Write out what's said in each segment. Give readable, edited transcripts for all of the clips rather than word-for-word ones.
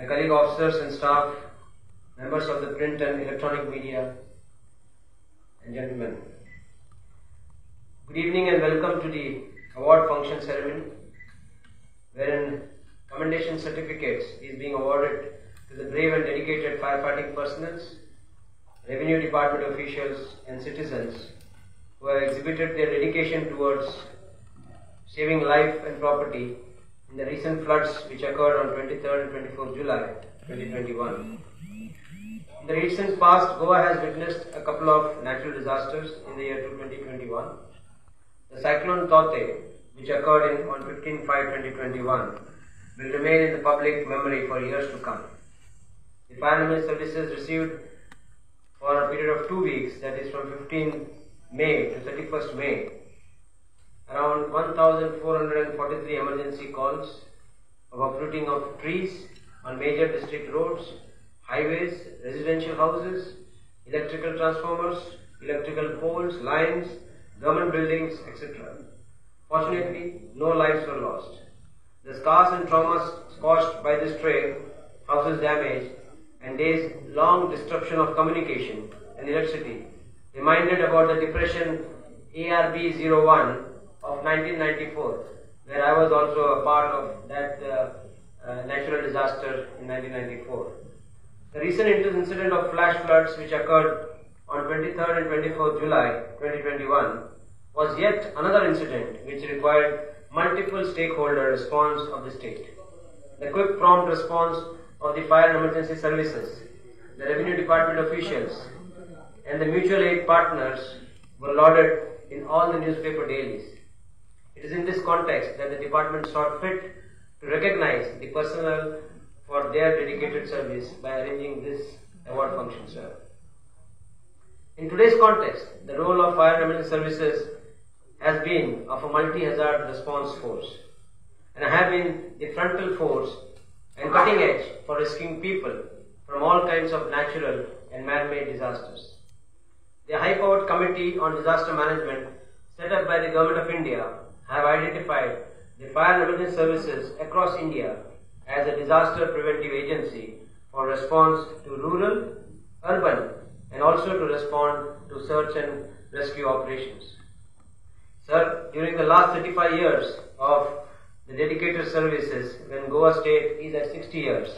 my colleague officers and staff, members of the print and electronic media, and gentlemen. Good evening and welcome to the award function ceremony, wherein commendation certificates is being awarded to the brave and dedicated firefighting personnel, revenue department officials and citizens who have exhibited their dedication towards saving life and property in the recent floods which occurred on 23rd and 24th July 2021. In the recent past, Goa has witnessed a couple of natural disasters in the year 2021. The cyclone Tauktae, which occurred on 15/5/2021, will remain in the public memory for years to come. The fire and emergency services received for a period of 2 weeks, that is from 15 May to 31st May, around 1,443 emergency calls of uprooting of trees on major district roads, highways, residential houses, electrical transformers, electrical poles, lines, government buildings, etc. Fortunately, no lives were lost. The scars and traumas caused by this trade, houses damaged, and days-long disruption of communication and electricity reminded about the depression ARB01 of 1994, where I was also a part of that natural disaster in 1994. The recent incident of flash floods which occurred on 23rd and 24th July 2021 was yet another incident which required multiple stakeholder response of the state. The quick prompt response of the fire and emergency services, the revenue department officials and the mutual aid partners were lauded in all the newspaper dailies. It is in this context that the department sought fit to recognize the personnel for their dedicated service by arranging this award function, sir. In today's context, the role of fire and emergency services has been of a multi-hazard response force and have been the frontal force and cutting edge for rescuing people from all kinds of natural and man-made disasters. The high-powered Committee on Disaster Management set up by the Government of India have identified the fire and emergency services across India as a disaster preventive agency for response to rural, urban, and also to respond to search and rescue operations. Sir, during the last 35 years of the dedicated services, when Goa State is at 60 years,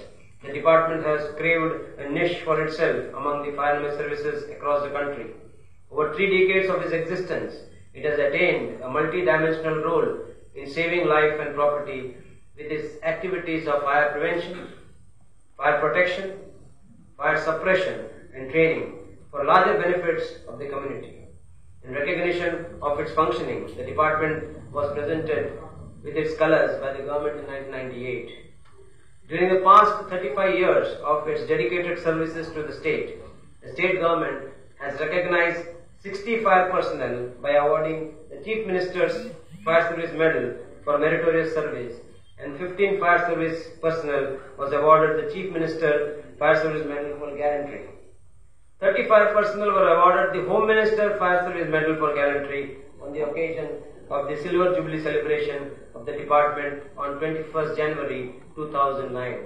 the department has craved a niche for itself among the fire and emergency services across the country. Over 3 decades of its existence, it has attained a multi-dimensional role in saving life and property with its activities of fire prevention, fire protection, fire suppression and training for larger benefits of the community. In recognition of its functioning, the department was presented with its colors by the government in 1998. During the past 35 years of its dedicated services to the state government has recognized 60 fire personnel by awarding the Chief Minister's Fire Service Medal for meritorious service, and 15 fire service personnel was awarded the Chief Minister Fire Service Medal for gallantry. 35 personnel were awarded the Home Minister Fire Service Medal for gallantry on the occasion of the Silver Jubilee celebration of the department on 21st January 2009.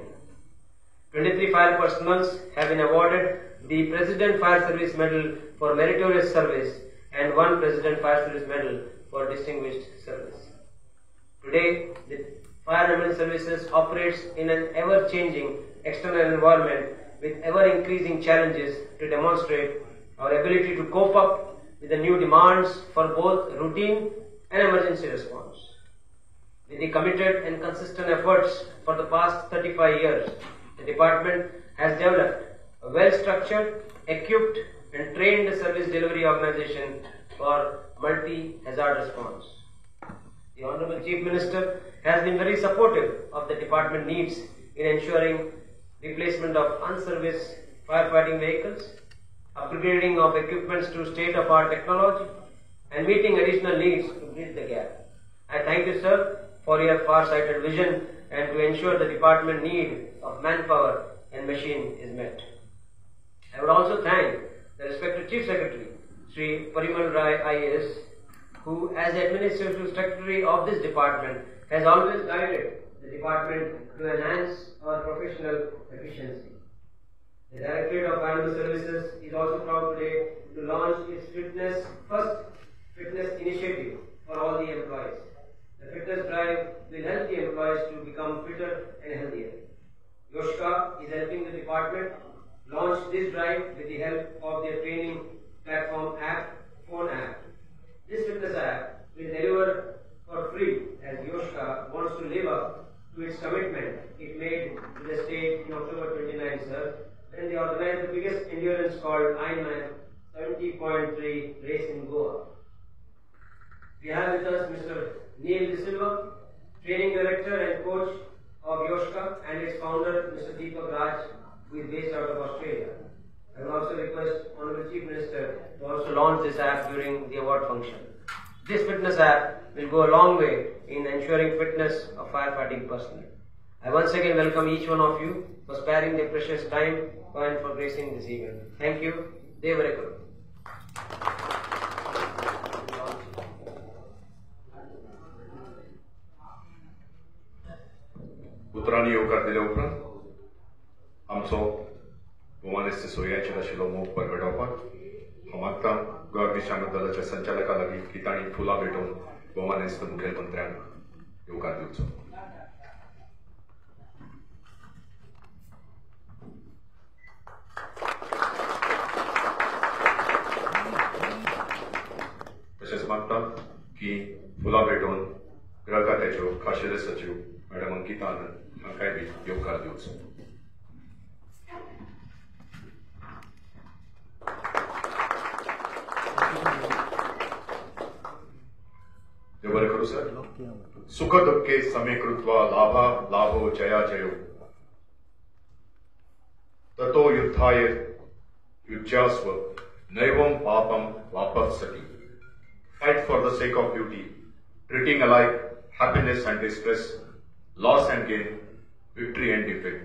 23 fire personnel have been awarded the President Fire Service Medal for meritorious service and 1 President Fire Service Medal for distinguished service. Today, the fire and emergency services operates in an ever-changing external environment with ever-increasing challenges to demonstrate our ability to cope up with the new demands for both routine and emergency response. With the committed and consistent efforts for the past 35 years, the department has developed a well-structured, equipped and trained service delivery organization for multi-hazard response. The Honorable Chief Minister has been very supportive of the department needs in ensuring replacement of unserviced firefighting vehicles, upgrading of equipments to state-of-the-art technology, and meeting additional needs to bridge the gap. I thank you, sir, for your far-sighted vision and to ensure the department need of manpower and machine is met. I would also thank the respected Chief Secretary, Sri Parimal Rai IAS, who as the Administrative Secretary of this department has always guided the department to enhance our professional efficiency. The Directorate of Animal Services is also proud today to launch its first fitness initiative for all the employees. The fitness drive will help the employees to become fitter and healthier. Yoshka is helping the department launch this drive with the help of their training platform phone app. This fitness app will deliver for free as Yoshka wants to live up to its commitment it made to the state in October 29, sir, when they organized the biggest endurance called Ironman 70.3 race in Goa. We have with us Mr. Neil De Silva, Training Director and Coach of Yoshka, and its founder Mr. Deepak Raj, who is based out of Australia. I will also request Honorable Chief Minister to also launch this app during the award function. This fitness app will go a long way in ensuring fitness of firefighting personnel. I once again welcome each one of you for sparing their precious time and for gracing this event. Thank you. Devarekuru. उतराणी येवकार दिले उपरांत आमचो गोवानिस्त सोयऱ्याचेर आशिल्लो मोग परगटावपाक हांव मागतां गोवा अग्निशामक दलाच्या संचालका लागीं की तांणी फुलां भेटोवन गोवानिस्त मुखेलमंत्र्यांक येवकार दिवचो. तशेंच मागतां की फुलां भेटोवन गृह खात्याच्यो खाशेले सचिव मॅडम अंकिता आनंद हांकांय बी येवकार दिवचो. देव बरें करूं सर. सुख दुःखे समे कृत्वा लाभा लाभो जया जयो ततो युद्धाय युज्यास्व नैवं पापं वापस्सति. Fight for the sake of duty, treating alike happiness and distress, loss and gain, victory and defeat.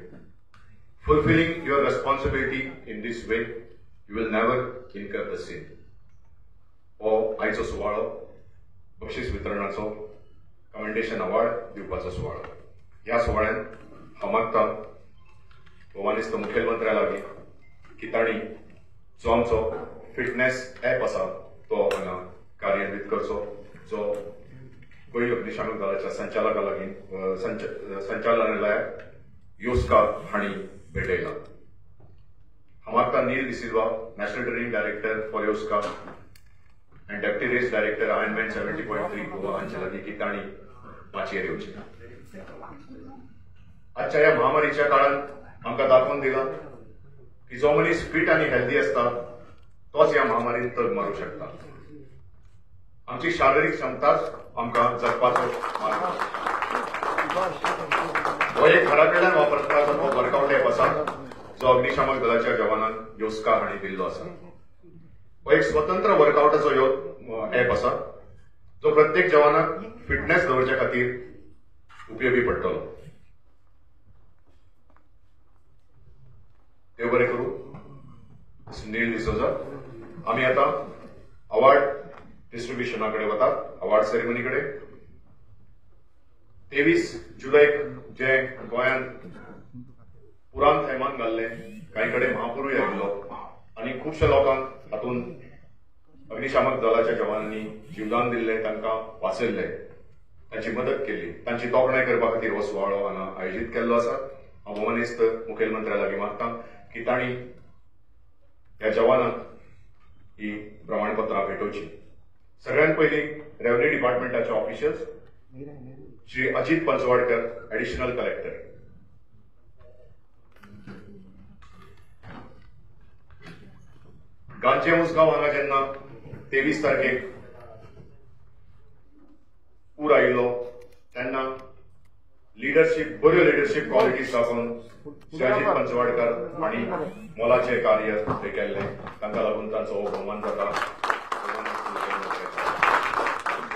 Fulfilling your responsibility in this way, you will never incur the sin. हो आयचो सुवाळो बक्षीस वितरणाचो कमेंडेशन अवॉर्ड दिवपाचो सुवाळो. ह्या सुवाळ्यान हांव मागतां गोवानिस्त मुखेलमंत्र्या लागीं की तांणी जो आमचो फिटनेस ॲप आसा तो हांगा कार्यान्वीत करचो, जो गोंय अग्निशामक दलाच्या संचालका लागीं संचालनालयाक योस्का हांणी भेटयला. हांव मागतां Neil de Silva, national training director for योस्का and deputy race director Ironman 70.3 Goa हांचे लागीं की तांणी माचयेर येवचें. आजच्या ह्या महामारीच्या काळांत आमकां दाखोवन दिला की जो मनीस फिट आनी हेल्दी आसता तोच ह्या महामारीन तग मारूंक शकता. आमची शारिरीक क्षमताच आमकां जगपाचो मार्ग. हो एक घराकडल्यान वापरपाचो हो वर्कआउट ॲप आसा जो अग्निशामक दलाच्या जवानांक योस्का हांणी दिल्लो आसा. हो एक स्वतंत्र वर्कआउटाचो ॲप आसा जो प्रत्येक जवानाक फिटनेस दवरचे खातीर उपयोगी पडटलो. देव बरें करूं. नील डिसोजा. आमी आतां अवॉर्ड डिस्ट्रीब्युशनाकडे वतात, अवॉर्ड सेरेमनीकडे. 23 जुलैक जे गोंयांत पुरान थैमान घाल्ले, कांय कडेन महापुरूय आयिल्लो आनी खुबशे लोकांक हातूंत अग्निशामक दलाच्या जवानांनी जीवदान दिल्लें, तांकां वाचयल्ले, तांची मदत केली, तांची तोखणाय करपा खातीर हो सुवाळो हांगा आयोजीत केल्लो आसा. हांव गोवानिस्त मुखेलमंत्र्या लागीं मागतां की तांणी ह्या जवानांक ही प्रमाणपत्रां भेटोवची. सगळ्यांत पयलीं रेव्हन्यू डिपार्टमेंटाचे officials Shri Ajit Panchwadkar, additional collector. गांचे उसगांव हांगा जेन्ना 23 तारखेक पूर आयिल्लो तेन्ना बऱ्यो लिडरशीप क्वालिटीज दाखोवन श्री अजित पंचवाडकर हांणी मोलाचें कार्य थंय केल्लें. तांकां लागून तांचो हो भोवमान जाता.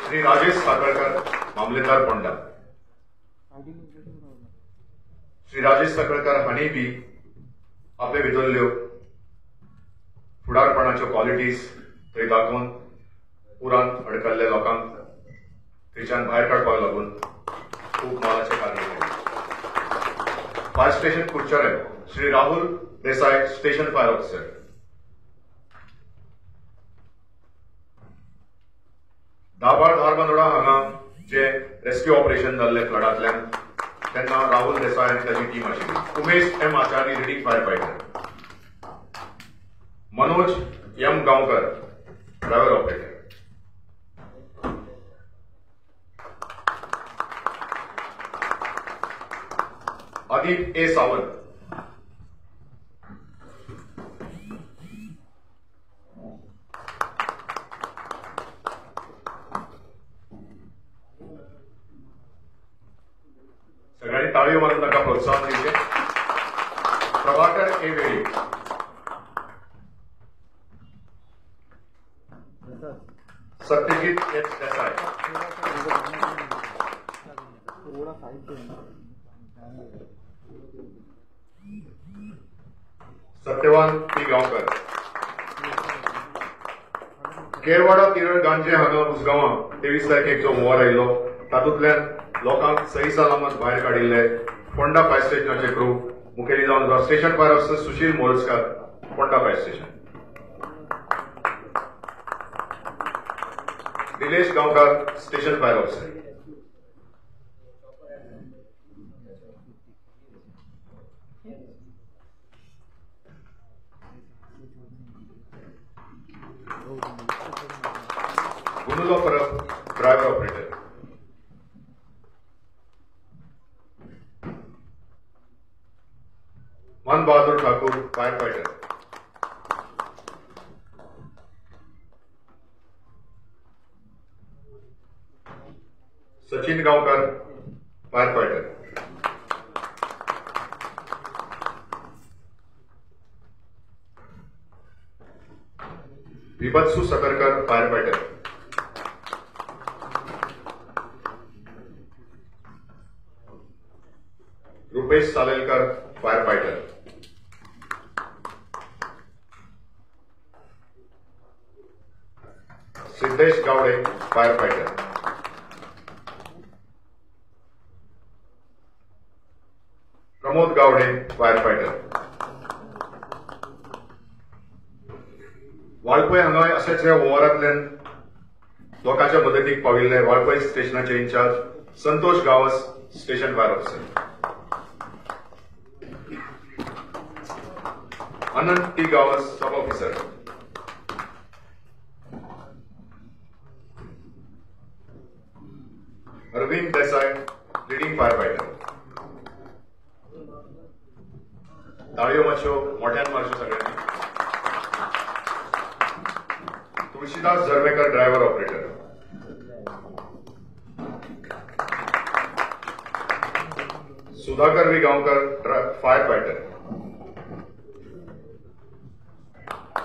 श्री राजेश साखळकर, मामलेदार पोंडा. श्री राजेश साखळकर हांणी बी आपले भितरल्यो फुडारपणाच्यो क्वालिटीज थंय दाखोवन पुरान अडकल्ल्या लोकांक थंयच्यान भायर काडपाक लागून खूब मोलाचें कार्य केलें. Fire station Curchorem Shri Rahul Desai station fire officer. Dabal Dharbandora हांगा जे रेस्क्यू ऑपरेशन जाल्लें फ्लडांतल्यान तेन्ना राहुल देसाई आनी ताची टीम आशिल्ली. Umesh M Acharya leading fire fighter. Manoj M Gaonkar driver operator. Aditya A Sawant. सगळ्यांनी ताळयो मारून ताका प्रोत्साहन दिवचे. Prabhakar A Veli. Satyajit H Desai. Satyavan P Gaonkar. Kerwada Tiral Ganje हांगा उसगांवां 23 तारखेक जो हुंवार आयिल्लो तातूंतल्यान लोकांक सही सलामत भायर काडिल्ले फोंडा फायर स्टेशनाचे क्रू मुखेली जावन station fire officer Sushil Morajkar Ponda fire station. Dilesh Gaonkar station fire officer. Gunulo Parab driver operator. Man Bahadur Thakur fire fighter. Sachin Gaonkar fire fighter. Vibhatsu Sakarkar fire fighter. Rupesh Salelkar fire fighter. Siddhesh Gawde fire fighter. Pramod Gawde fire fighter. Valpoi हांगा अशेच ह्या ओव्हरांतल्यान लोकांच्या मदतीक पाविल्ले Valpoi स्टेशनाचे incharge Santosh Gawas station fire officer. Anant T Gawas sub officer. Arvind Desai leading fire fighter. ताळयो मातश्यो मोठ्यान मारच्यो सगळ्यांनी. Tulshidas Jarvekar driver operator. Sudhakar V Gaonkar fire fighter.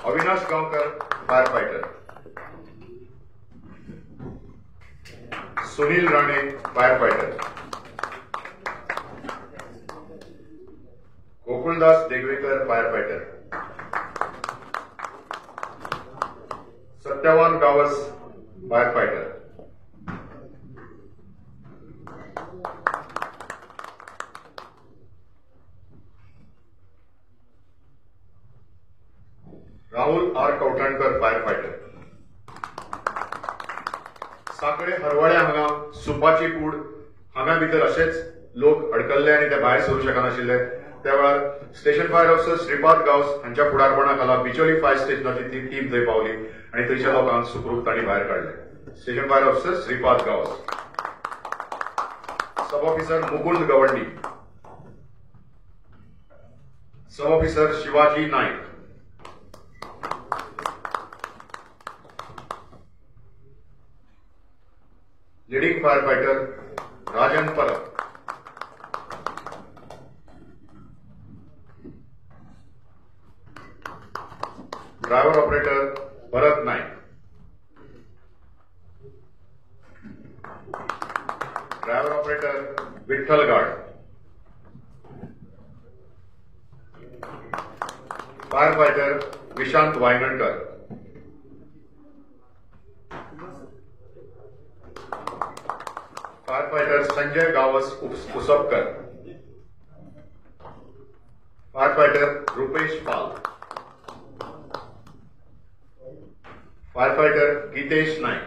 Avinash Gaonkar fire fighter. Sunil Rane fire fighter. Gokuldas Degvekar fire fighter. Satyavan Gawas fire fighter. Rahul R Kavthankar fire fighter. Sakhale हरवाड्या हांगा सुपाची कूड हांगा भितर असेच लोक अडकल्ले आनी ते भायर सरूंक शकनाशिल्ले. त्या वेळार station fire officer Shripad Gawas हांच्या फुडारपणा खाला बिचोली फायर स्टेशनाची ती टीम थंय पावली आनी थंयच्या लोकांक सुखरूप तांणी भायर काडले. Station fire officer Shripad Gawas. Sub officer Mukund Gawandi. Sub officer Shivaji Naik. Leading fire fighter Rajan Parab. Driver operator Bharat Naik. Driver operator Vitthal Gad. Fire fighter Vishant Waygankar. Fire fighter Sanjay Gawas Uspakar. Firefighter Rupesh Pal. Firefighter Gitesh Naik.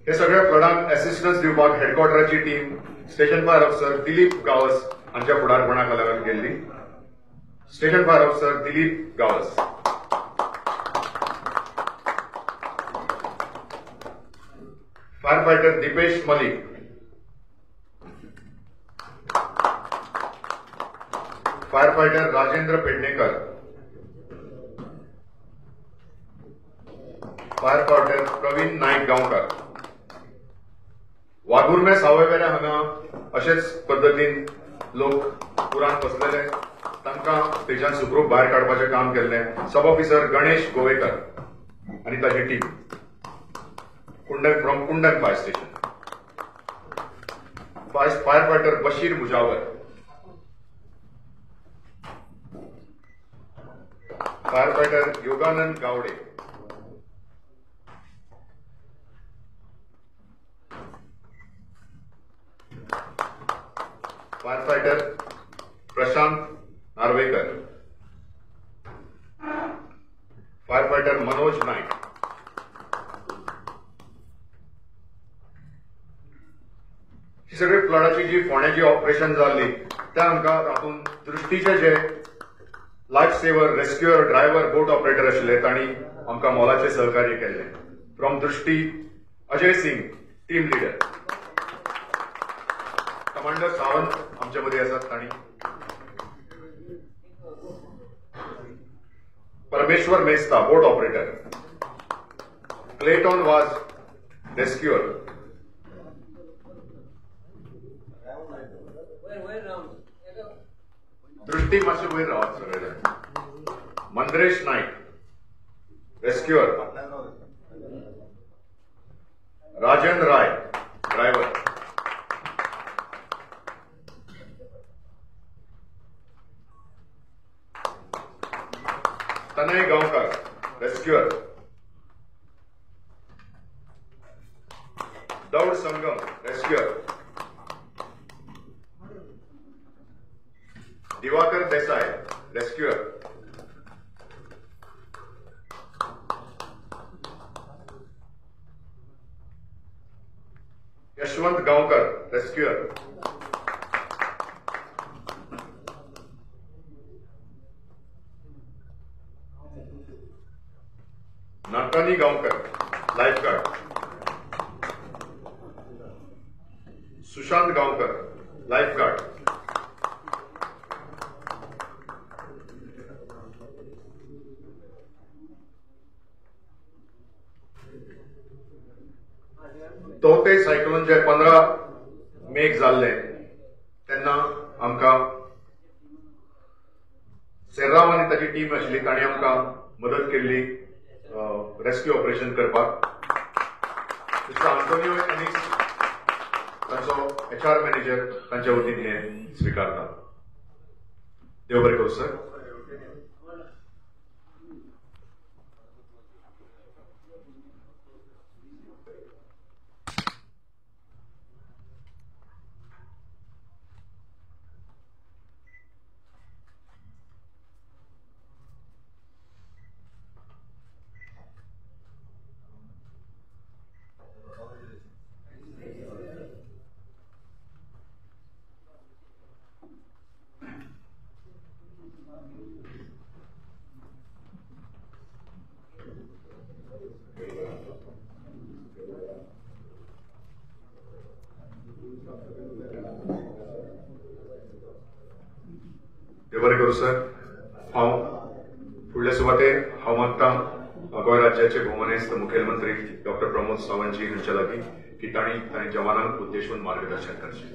हे सगळ्या फ्लडांक असिस्टन्स दिवपाक हेडक्वॉर्टराची team station fire officer Dilip Gawas हांच्या फुडारपणाखाला गेल्ली. Station fire officer Dilip Gawas. Firefighter Deepesh Malik. Firefighter Rajendra Pednekar. Firefighter Pravin Naik Gaonkar. Waghurme सावयवेऱ्या हांगा अशेच पद्दतीन लोक पुरान बसलेले तांकां स्टेशन सुखरूप भायर काडपाचें काम केल्लें. सब ऑफिसर गणेश गोवेकर आनी ताची team from Kundaim fire station. Firefighter Bashir Mujawar. Firefighter Yoganand Gawde. Firefighter Prashant Narvekar. Firefighter Manoj Naik. ही सगळी फ्लडाची जी फोंड्याची ऑपरेशन जाल्ली त्या आमकां तातूंत दृष्टीचे जे life saver rescuer driver boat operator आशिल्ले तांणी आमकां मोलाचें सहकार्य केल्लें. From Drishti Ajay Singh team leader. Commander Sawant आमचे मदीं आसात. तांणी Parmeshwar Mesta boat operator. Clayton Vaz rescuer. Drishti मातशे वयर रावत सगळे. मंद्रेश नाईक रेस्क्युअर. राजन राय ड्रायव्हर. तनय गांवकर रेस्क्युअर. दौड संगम rescuer. Diwakar Desai rescuer. Yashwant Gaonkar rescuer. Nathani Gaonkar lifeguard. Sushant Gaonkar lifeguard. तोते सायक्लोन जे 15 मेक जाल्ले तेन्ना आमकां सेर्राव आनी ताची टीम आशिल्ली तांणी आमकां मदत केल्ली रेस्क्यू ऑपरेशन करपाक. मिस्टर आंतोनियो एनिस तांचो HR मॅनेजर तांच्या वतीन हे स्विकारता. देव बरें करूं सर. बरें करूं सर. हांव फुडल्या सुवातेर हांव मागतां गोंय राज्याचे भोवमनेस्त मुखेलमंत्री डॉक्टर प्रमोद सावंतजी हांच्या लागीं की तांणी जवानांक उद्देशून मार्गदर्शन करचें.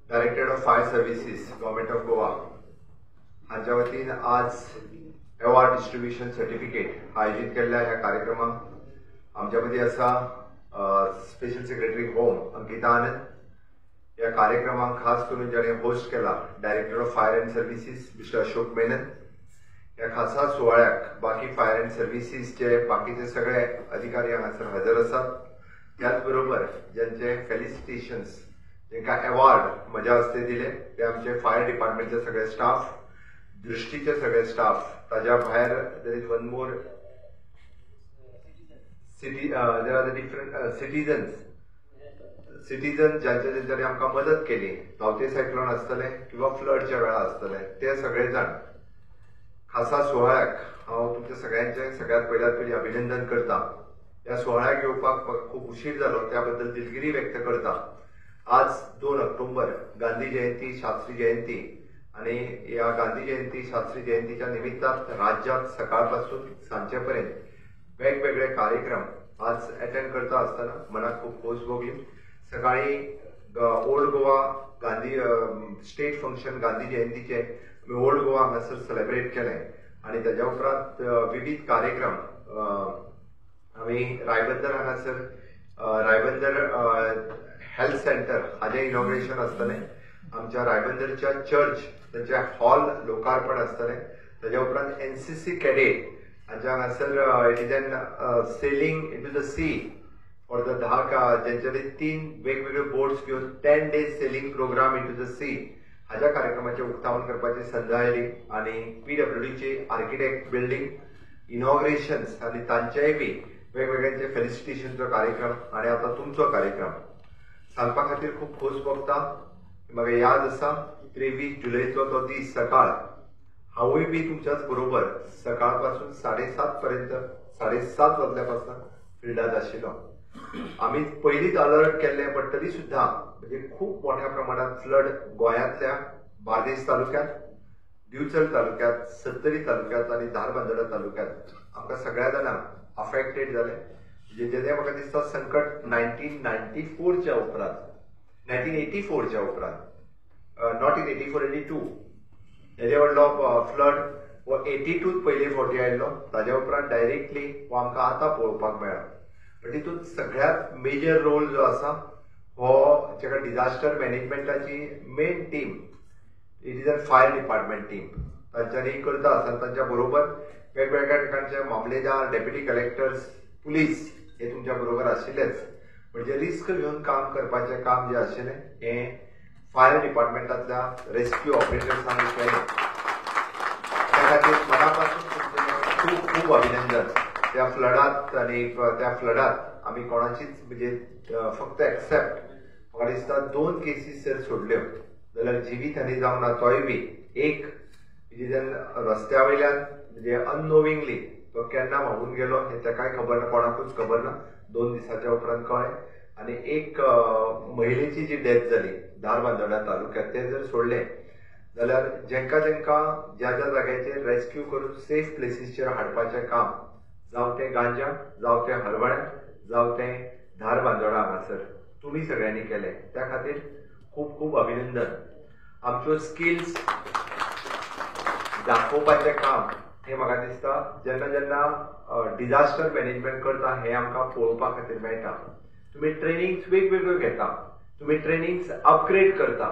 Directorate of fire services government of Goa हांच्या वतीन आज अवॉर्ड डिस्ट्रीब्युशन सर्टिफिकेट आयोजित केल्ल्या ह्या कार्यक्रमाक आमच्या मदीं आसा स्पेशल सेक्रेटरी होम अंकिता आनंद. ह्या कार्यक्रमाक खास करून ज्याने होस्ट केला director of fire and services mister Ashok Menon. ह्या खासा सुवाळ्याक बाकी फायर अँड सर्व्हिसेसचे बाकीचे सगळे अधिकारी हांगासर हजर आसात. त्याच बरोबर ज्यांचे फेलिसिटेशन्स जेका अवॉर्ड म्हज्या हस्ते दिले ते आमचे फायर डिपार्टमेंटचे सगळे स्टाफ, दृष्टीचे सगळे स्टाफ. ताज्या भायर there is one more there are the different citizen ज्यांच्यानी आमकां मदत केली. तावते सायक्लोन आसतले किंवा फ्लडच्या वेळा आसतले ते सगळे जाण खासा सुवाळ्याक हांव तुमच्या सगळ्यांचे सगळ्यात पयली अभिनंदन करता. ह्या सुवाळ्याक येवपाक खूप उशीर जालो त्याबद्दल दिलगिरी व्यक्त करता. आज 2 ऑक्टोबर गांधी जयंती, शास्त्री जयंती आणि या गांधी जयंती, शास्त्री जयंतीच्या निमित्तान राज्यात सकाळपासून सांजेपर्यंत वेगवेगळे कार्यक्रम आज अटेंड करता असताना मनाक खूप खोस भोगली. सकाळी old Goa Gandhi state function Gandhi जयंतीचे ओल्ड गोवा हांगासर सेलिब्रेट केले आणि त्याच्या उपरांत विविध कार्यक्रम आम्ही रायबंदर हांगासर रायबंदर हेल्थ सेंटर हाजे इनॉग्रेशन आसतले. आमच्या रायबंदरच्या चर्च त्यांचे हॉल लोकार्पण आसतले. त्याच्या उपरांत एनसीसी कॅडेट हांच्या हांगासर it is an sailing in to the sea for the 10 ज्यांच्यानी 3 वेगवेगळे बोट्स घेऊन 10 days sailing program in to the sea हाज्या कार्यक्रमाचे उक्तावण करपाची संद आयली आणि PWDची आर्किटेक्ट बिल्डिंग इनॉग्रेशन्स आणि तांचेय बी वेगवेगळ्यांचे फेलिसिटेशनचो कार्यक्रम आणि आता तुमचो कार्यक्रम सांगपा खातीर खूप खोस भोगता. म्हाका याद आसा 23 जुलयचो तो दीस सकाळ हांवूय बी तुमच्याच बरोबर सकाळपासून 7:30 पर्यंत 7:30 वाजल्यापासून फिल्डात आशिल्लो. आम्ही पयलींच अलर्ट केल्ले पण तरी सुद्धा म्हणजे खूप मोठ्या प्रमाणात फ्लड गोंयांतल्या बार्देस तालुक्यात, दिवचल तालुक्यात, सत्तरी तालुक्यात आणि धारबांदोडा तालुक्यात आमकां सगळ्या जाणांक अफेक्टेड जाले. जेणे म्हाका दिसता संकट 1994च्या उपरांत 1984च्या उपरांत नॉट इन 84-82 हेजे व्हडलो फ्लड हो 82 पयले फावटी आयिल्लो. ताज्या उपरांत डायरेक्टली हो आमकां आतां पळोवपाक मेळ्ळा. पण तितून सगळ्यात मेजर रोल जो आसा हो जेका डिझास्टर मॅनेजमेंटाची main team it is a fire department team तांच्यांनी करता आसतना तांच्या बरोबर वेगवेगळ्या ठिकाणचे मामलेदार, डेप्युटी कलेक्टर्स, पुलीस हे तुमच्या बरोबर आशिल्लेच. म्हणजे रिस्क घेऊन काम करपाचें काम जे आशिल्लें हें फायर डिपार्टमेंटांतल्या रेस्क्यू ऑपरेटर्सांनी केलें. त्या खातीर मना पासून खूप खूप अभिनंदन. त्या फ्लडात आणि त्या फ्लडात आम्ही कोणाचीच म्हणजे फक्त एक्सेप्ट म्हाका दिसता 2 केसीस जर सोडल्यो जाल्यार जिवीत हानी जावना. तोय बी एक रस्त्या वयल्यान म्हणजे अननोविंगली तो केन्ना व्हांवून गेलो हे ताकाय खबर ना, कोणाकूच खबर ना. 2 दिसाच्या उपरांत कळ्ळें. आणि एक महिलेची जी डेथ जाली धारबांदोडा तालुक्यात ते जर सोडले जाल्यार जेंका ज्या जाग्याचेर रेस्क्यू करून सेफ प्लेसीसचेर हाडपाचें काम जावं ते गांजा, जावं ते हलवण्या, जावं ते धारबांदोडा हांगासर तुमी सगळ्यांनी केले. त्या खातीर खूप खूप अभिनंदन. आमच्यो स्किल्स दाखोवपाचें काम हे म्हाका दिसता जेन्ना डिझास्टर मॅनेजमेंट करता हे आमकां पळोवपा खातीर मेळटा. तुमी ट्रेनिंग्स वेगवेगळ्यो घेता, तुमी ट्रेनिंग्स अपग्रेड करता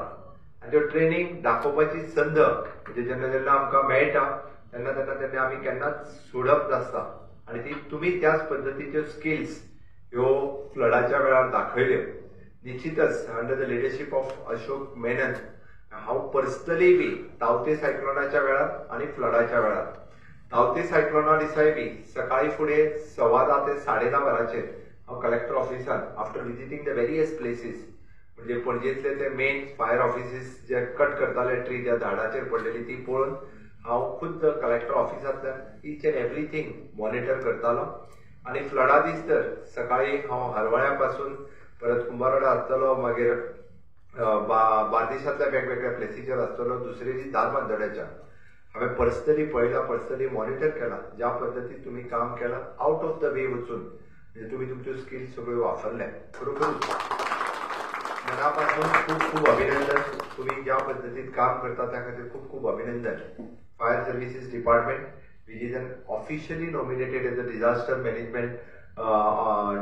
आनी त्यो ट्रेनिंग दाखोवपाची संद म्हणजे जेन्ना आमकां मेळटा तेन्ना आमी केन्नाच सोडप नासता. आणि ती तुम्ही त्याच पद्धतीच्यो स्किल्स ह्यो फ्लडाच्या वेळार दाखयल्यो. निश्चितच under the leadership of Ashok Menon हांव पर्सनली बी तावते सायक्लोनाच्या वेळार आणि फ्लडाच्या वेळार तावते सायक्लोना दिसाय बी सकाळी फुडें 10:15 ते 10:30 वरांचेर हांव कलेक्टर ऑफिसान after visiting the various places म्हणजे पणजेंतले ते मेन फायर ऑफिसीस जे कट करताले ट्री त्या झाडाचेर पडलेली ती पळोवन हांव खुद्द कलेक्टर ऑफिसांतल्यान ईच अँड एवरीथिंग मॉनिटर करतालो. आणि फ्लडा दीस तर सकाळी हांव हलवळ्या पासून परत कुंभारवाडा आसतलो, मागीर बार्देशांतल्या वेगवेगळ्या प्लेसीचेर आसतलो, दुसरे दीस धारबांदोड्याच्या हांवें पर्सनली पळयला, पर्सनली मॉनिटर केला ज्या पद्दतीन तुमी काम केलां आउट ऑफ द वे वचून म्हणजे तुमी तुमच्यो स्किल्स सगळ्यो वापरल्या. खरोखर मना पासून खूप खूप अभिनंदन. तुम्ही ज्या पद्धतीत काम करता त्या खातीर खूप खूप अभिनंदन. Fire services department which is an officially nominated as a disaster management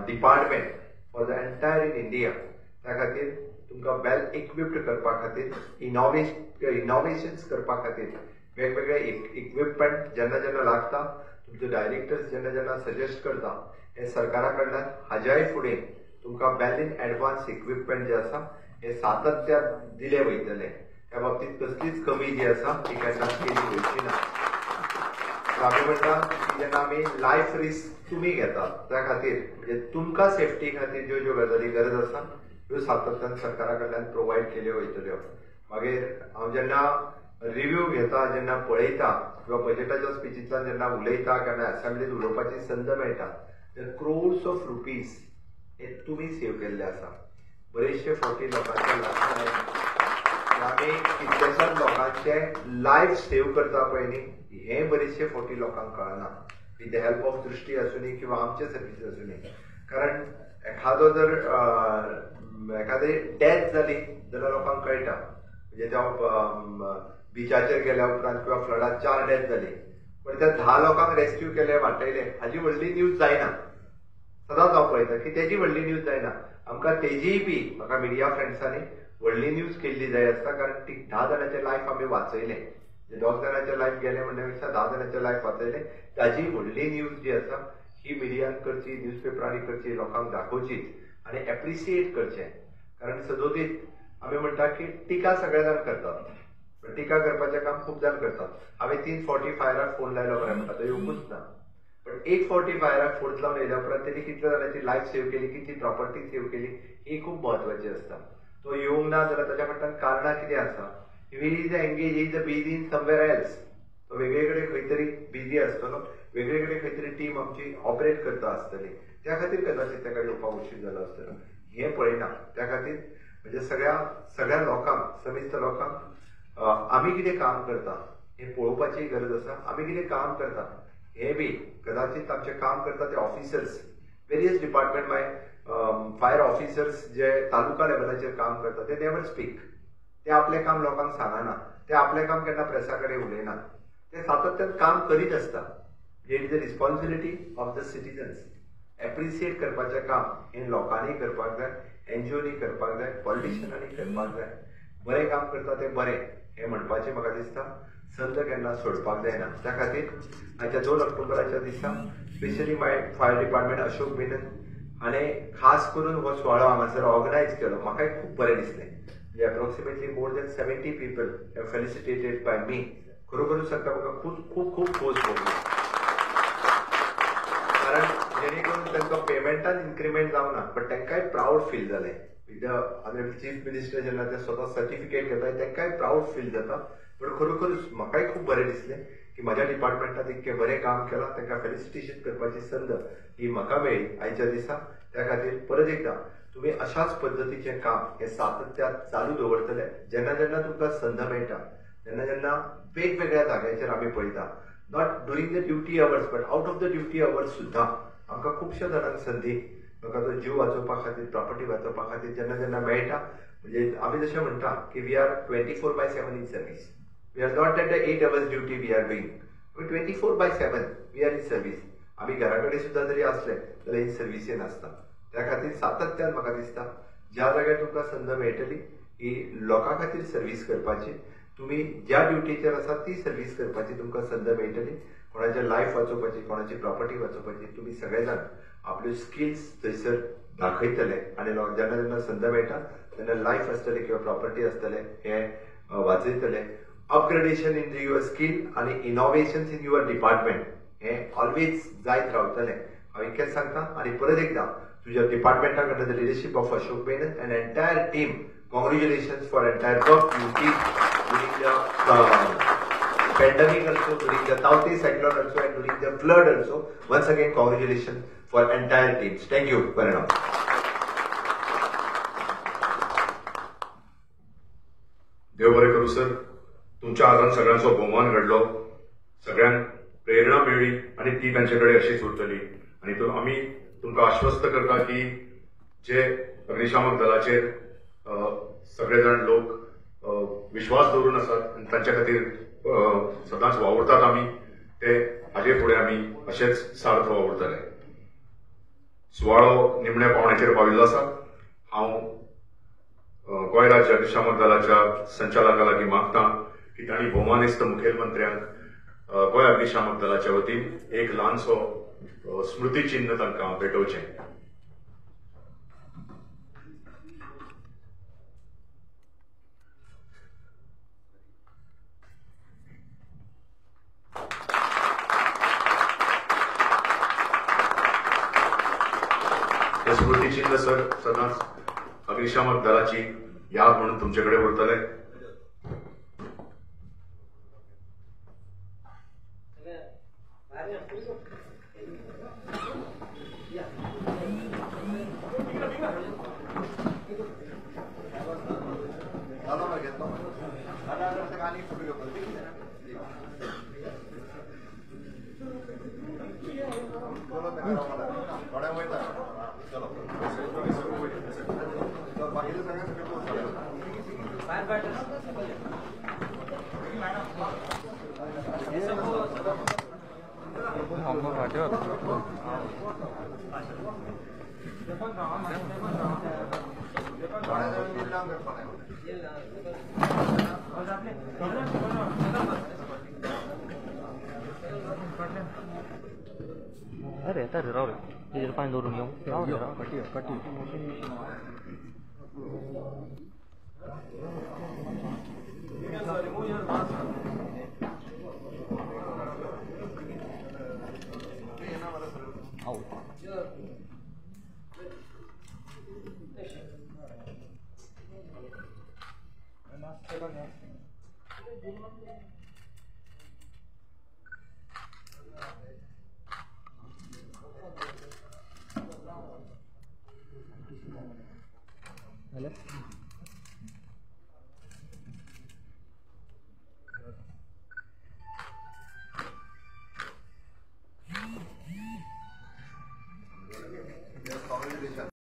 department for the entire in India. त्या खातीर तुमकां वेल इक्विप्ड करपा खातीर इनोव्हेशन्स करपा खातीर वेगवेगळे इक्विपमेंट जेन्ना जेन्ना लागता तुमचे डायरेक्टर्स जेन्ना जेन्ना सजेस्ट करता हे सरकारा कडल्यान हाज्याय फुडें तुमकां वेल इन एडवान्स इक्विपमेंट जे आसा हे सातत्यान दिले वयतले त्या बाबतीत कसलीच कमी जी आसा ती केन्नाच केली वयची ना आमी म्हणटा की जेन्ना आमी लायफ रिस्क तुमी घेतात त्या खातीर म्हणजे तुमकां सेफ्टी खातीर ज्यो ज्यो गजाली गरज आसा ह्यो सातत्यान सरकारा कडल्यान प्रोवायड केल्यो वयतल्यो मागीर हांव जेन्ना रिव्यू घेता जेन्ना पळयता किंवा बजेटाच्या स्पिचींतल्यान जेन्ना उलयता केन्ना असेंब्लीत उलोवपाची संद मेळटा तेन्ना क्रोर्स ऑफ रुपीज हे तुमी सेव केल्ले आसा बरेचशे फावटी लोकांचे लागता आमी कितलेशाच लोकांचे लायफ सेव करता पळय न्ही हे बरेचशे फावटी लोकांक कळना विथ द हेल्प ऑफ दृश्टी आसूं किंवा आमचे सर्विसीस आसूं कारण एखादो जर एखादी डेथ जाली जाल्यार लोकांक कळटा म्हणजे त्या बिचाचेर गेल्या उपरांत किंवा फ्लडात 4 डेथ जाली पण त्या 10 लोकांक रेस्क्यू केले वाटयले हाजी व्हडली न्यूज जायना सदांच हांव पळयता की तेजी व्हडली न्यूज जायना आमकां तेजीय बी म्हाका मिडिया फ्रेंड्सांनी व्हडली न्यूज केल्ली जाय आसता कारण ती 10 जाणांचे लायफ आमी वाचयले 2 जाणांचे लायफ गेले म्हणल्या पेक्षा 10 जाणांचे लायफ वाचयले ताजी व्हडली न्यूज जी आसा ही मिडियान करची न्यूजपेपरांनी करची लोकांक दाखोवचीच आनी एप्रिसिएट करचें कारण सदोदीत आमी म्हणटा की टिका सगळे जाण करतात पण टिका करपाचें काम खूब जाण करतात हांवें 3 फावटी फायराक फोन लायलो बरें म्हणटा तो येवंकूच ना पण 1 फावटी फायराक फोन लावन येयल्या उपरांत तेणी कितल्या जाणांची लायफ सेव केली कितली प्रॉपर्टी सेव केली ही खूब म्हत्वाची आसता तो येवंक ना जाल्यार ताच्या फाटल्यान कारणां कितें आसा he is engage is busy in somewhere else तो वेगळे कडेन खंय तरी बिजी आसतलो वेगळे कडेन खंय तरी टीम आमची ऑपरेट करता आसतली त्या खातीर कदाचित ताका येवपाक उशीर जालो आसतलो हें पळयना त्या खातीर म्हणजे सगळ्या लोकांक समिस्त लोकांक आमी कितें काम करता हें पळोवपाची गरज आसा आमी कितें काम करता हें बी कदाचित आमचें काम करता ते officers various department my fire officers जे तालुका लेवलाचेर काम करता ते नेवर स्पीक ते आपलें काम लोकांक सांगना ते आपलें काम केन्ना प्रेसा कडेन उलयना ते सातत्यान काम करीत आसता it is the responsibility of the citizens appreciate करपाचें काम हें लोकांनी करपाक जाय एनजीओनी करपाक जाय पॉलिटिशियनांनी करपाक जाय बरें काम करता तें बरें हें म्हणपाचें म्हाका दिसता संद केन्ना सोडपाक जायना त्या खातीर आयच्या 2 ऑक्टोबराच्या दिसा specially my fire department Ashok Menon हाणें खास करून हो सुवाळो हांगासर ऑर्गनायज केलो म्हाकाय खूब बरें दिसलें म्हणजे approximately more than 70 people have felicitated by me खरोखरूच सांगता म्हाका खूब खोस भोगली कारण जेणे करून तांकां पेमेंटान इन्क्रिमेंट जावना बट तांकांय प्राऊड फील जालें with the honourable chief minister जेन्ना ते स्वता सर्टिफिकेट घेतात तांकांय प्राऊड फील जाता पण खरोखरूच म्हाकाय खूब बरें दिसलें की म्हाज्या डिपार्टमेंटान इतकें बरें काम केलां तांकां फेलिसिटेशन करपाची संद ही म्हाका मेळ्ळी आयच्या दिसा त्या खातीर परत एकदां तुमी अशाच पद्दतीचें काम हें सातत्यान चालू दवरतले जेन्ना जेन्ना तुमकां संद मेळटा जेन्ना जेन्ना वेगवेगळ्या जाग्यांचेर आमी पळयता not during the duty hours but out of the duty hours सुद्दां आमकां खुबश्या जाणांक संदी लोकांचो जीव वाचोवपा खातीर प्रॉपर्टी वाचोवपा खातीर जेन्ना जेन्ना मेळटा म्हणजे आमी जशें म्हणटा की we are 24/7 in service we are not at the 8 hours duty we are doing we 24/7 we are in service आमी घरा कडेन सुद्दां जरी आसले जाल्यार इन सर्विसीन आसता त्या खातीर सातत्यान म्हाका दिसता ज्या जाग्यार तुमकां संद मेळटली ही लोकां खातीर सर्वीस करपाची तुमी ज्या ड्युटीचेर आसा ती सर्वीस करपाची तुमकां संद मेळटली कोणाचें लायफ वाचोवपाची कोणाची प्रॉपर्टी वाचोवपाची तुमी सगळे जाण आपल्यो स्किल्स थंयसर दाखयतले आनी जेन्ना जेन्ना संद मेळटा तेन्ना लायफ आसतले किंवा प्रॉपर्टी आसतले हे वाचयतले अपग्रेडेशन इन युअर स्किल आनी इनोव्हेशन्स इन युअर डिपार्टमेंट हे ऑलवेज जायत रावतले हांव इतकेंच सांगता आनी परत एकदां तुज्या डिपार्टमेंटाक under the leadership of Ashok Menon and entire team congratulations for entire work you did during the pandemic also, during the Tauktae cyclone also, and during the flood also. Once again, congratulations for entire teams. Thank you very much. देव बरें करूं sir तुमच्या हातान सगळ्यांचो भोवमान घडलो सगळ्यांक प्रेरणा मेळ्ळी आनी ती तांचे कडेन अशीच उरतली आनी आमी तुमकां आश्वस्त करता की जे अग्निशामक दलाचेर सगळे जाण लोक विश्वास दवरून आसात आनी तांच्या खातीर सदांच वावुरतात आमी ते हाजे फुडें आमी अशेच सार्थ वावुरतले सुवाळो निमण्या पावण्याचेर पाविल्लो आसा हांव गोंय राज्य अग्निशामक दलाच्या संचालका लागीं मागतां की ठिकाणी भौमानेस्त मुखेलमंत्र्यांक गोंय अग्निशामक दलाच्या वतीन एक ल्हानसो स्मृतिचिन्ह तांकां भेटोवचें. हे स्मृतिचिन्ह सदांच अग्निशामक दलाची याद म्हणून तुमच्याकडे उरतले. अरे राव रे हे पाणी धरून येऊ कटी